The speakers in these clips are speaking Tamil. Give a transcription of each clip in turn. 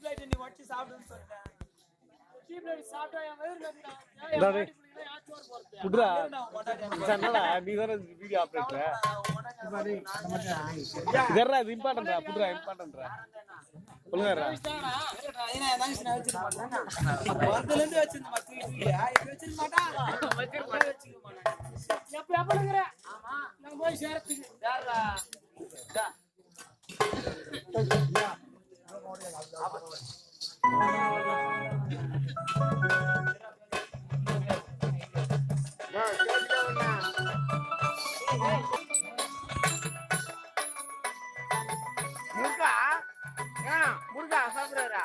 நீ வச்சு சாப்பிடுன்னு சொல்லிட்டேன். முருகா சாப்பிடுறா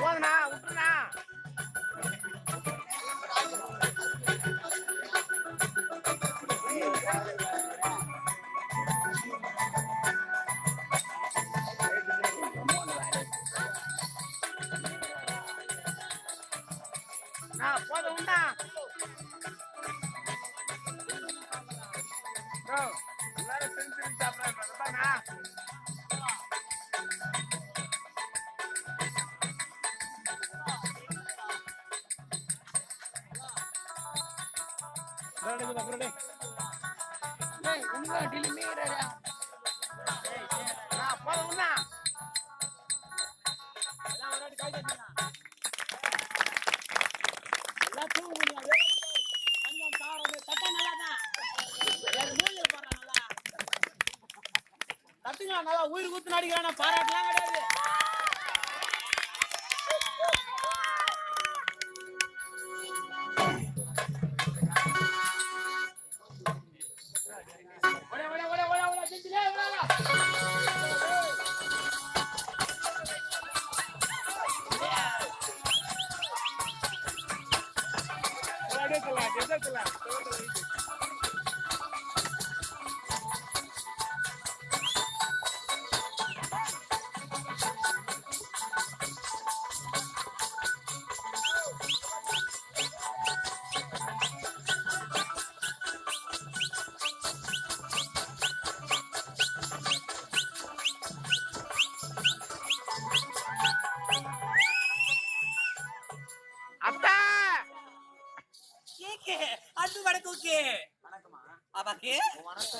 போதுண்ணா விட்டுண்ணா போதும்ண்ணா எல்லாரும் செஞ்சு சாப்பிட்றேன் நல்லா உயிர் குத்து நடிக்கிறான பாராட்டலாம் கிடையாது.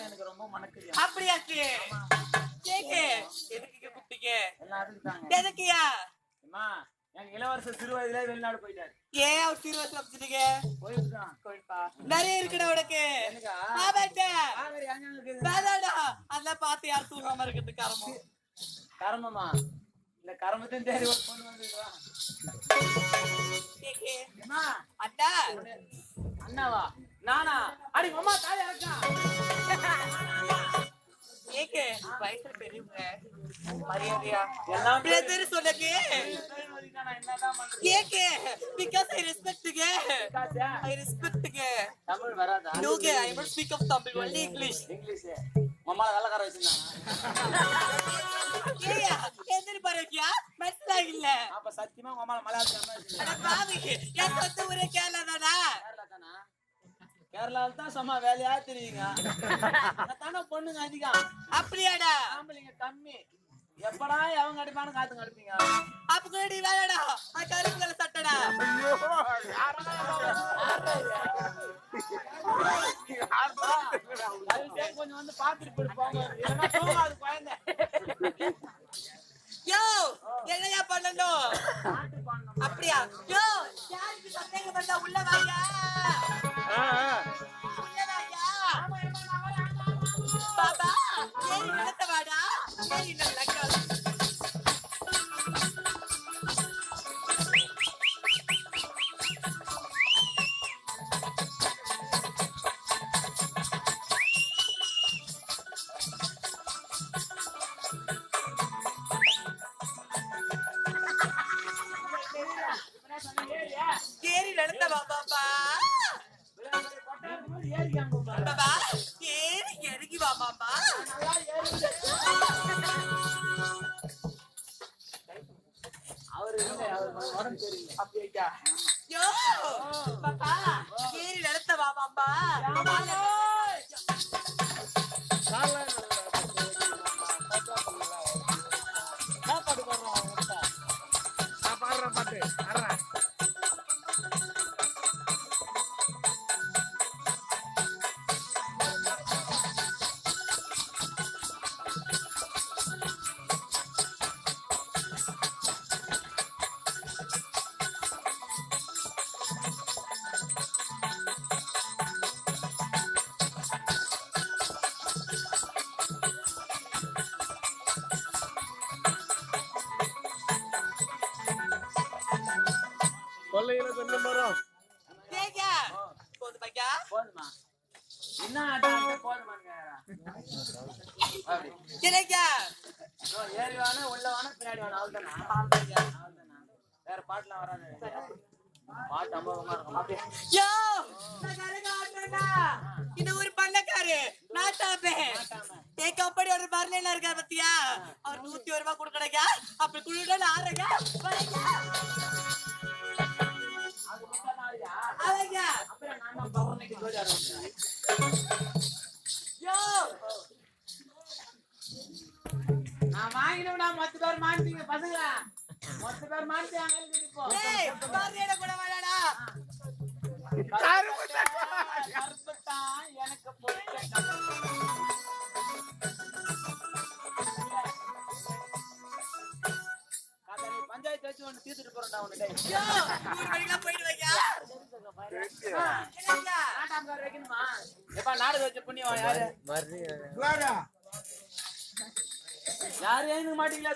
எனக்கு ரொம்ப மணக்குது. அப்படியாக்கு கேக்கு எதுக்கு கூப்பிட்டீங்க? எதுக்கியா? அம்மா எங்க இளவரசர் சிறு வயதுல வெளிநாடு போயிட்டாரு. ஏன் அவர் சிறு வயசுல போயிட்டீங்க? போயிட்டான். நிறைய இருக்குடா உனக்கு. அதெல்லாம் பார்த்து யார் தூங்காம இருக்கிறது கர்மம். கர்மமா? இந்த கர்மத்தின் தேடி ஒரு பொண்ணு வந்துருக்கா. அண்ணா அண்ணாவா? நானா? அடி அம்மா தாலி அறக்கா. ஏகே வயசுல பெரியவங்க மரியாதையா எல்லாம் பிரதர் சொல்லுங்க. என்னதான் பண்றது? AK because I respect you. I respect you. Tamil வராதா? No, I will speak of Tamil only English. English. Mamma வேலைக்கார வச்சிருந்தாங்க. ஏயா எதிர பாருக்கியா? மனசுல இல்ல. அப்ப சத்தியமா மம்மா மலையாளத்துல தான். அட பாவி என் சொந்த ஊரே கேரளா தானா? கேரளா தானா? கேரளால தான் சும்மா வேலையா தெரியுங்க. தானே பொண்ணுங்க அதிகம். அப்படியாடா? ஆம்பளைங்க கம்மி. எப்படா அவங்க அடிப்பானு காத்துங்க அடிப்பீங்க. அப்ப கூடி வேலைடா. கருப்புல சட்டடா. ஐயோ கொஞ்சம் வந்து பாத்துட்டு போயிருப்பாங்க. இல்லைன்னா தூங்காது குழந்தை. யோ என்னையா பண்ணணும்? அப்படியா? யோ யாருக்கு சந்தேகம் வந்தா உள்ள வாங்க. பாபா ஏறி நடத்தவாடா. ஏறி நடக்க யோ பாப்பா ஏறி நடத்த வா பாப்பா சாப்பாடு போடுறோம் நான் பாடுறேன் பாட்டு ஆடுறேன் கொல்லையில தென்னை மரம் கேக்க போது பையா போதுமா என்ன ஆட்ட போதுமாங்க கேக்க ஏறி வேணும் உள்ள வேணும் பின்னாடி வேணும் அவ்வளவுதானா வேற பாட்டுலாம் வராது பாட்டு அமோகமா இருக்கும் அப்படியே யோ நான் கரங்க ஆடுறேன்டா இந்த ஒரு பண்ணக்காரு நான் தாப்பேன் கேக்க அப்படி ஒரு பர்லைல இருக்கார் பத்தியா அவர் 101 ரூபாய் கொடுக்கறங்க அப்படி குடுடா நான் ஆறங்க வரங்க அவங்க அப்புறம் நான் தான் பவர்னைக்கு ஜோடி ஆடுறேன் யோ நான் வாங்கினோம்னா மொத்த பேர் மாட்டீங்க பசங்களா மொத்த பேர் மாட்டாங்க இப்போ ஏய் பர்லைல கூட வாடா கருப்புட்டான் எனக்கு பொறுத்த பஞ்சாயத்து வச்சு ஒன்று தீர்த்துட்டு போறேன்டா உன்னை யோ ஊர் வழிலாம் போயிடு வைங்க என்னங்க நாட்டாம்கார் வைக்கணுமா எப்பா நாடு வச்ச புண்ணியம் யாரு யாரு ஏந்து மாட்டீங்களா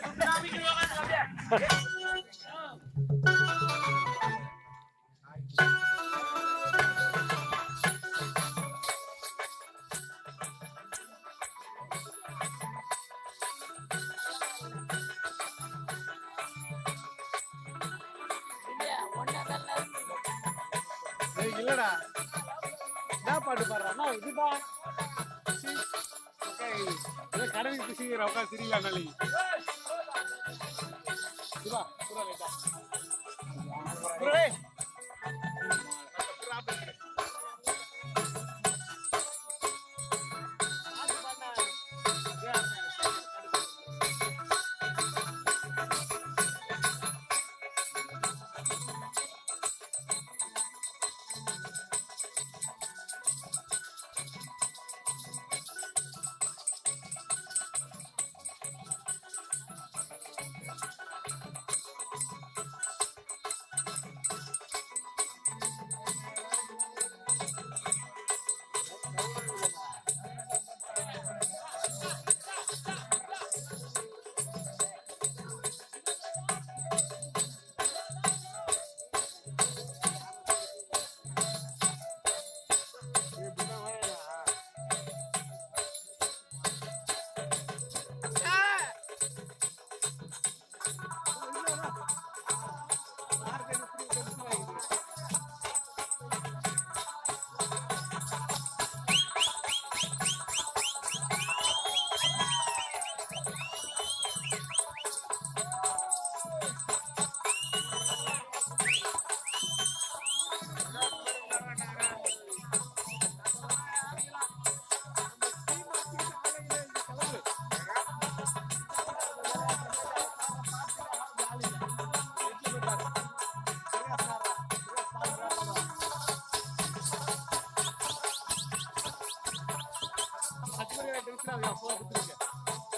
இல்லடா என்ன பாட்டு பாடுறான்னா இதுபா கடவுள் பிசிங்கிற உட்காந்து சிரிக்கலாம் நாளைக்கு சிவா புறா லைட்டா புறே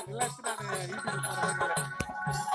ட்ரெஸ் நான் யூடியூப் போடுறேன்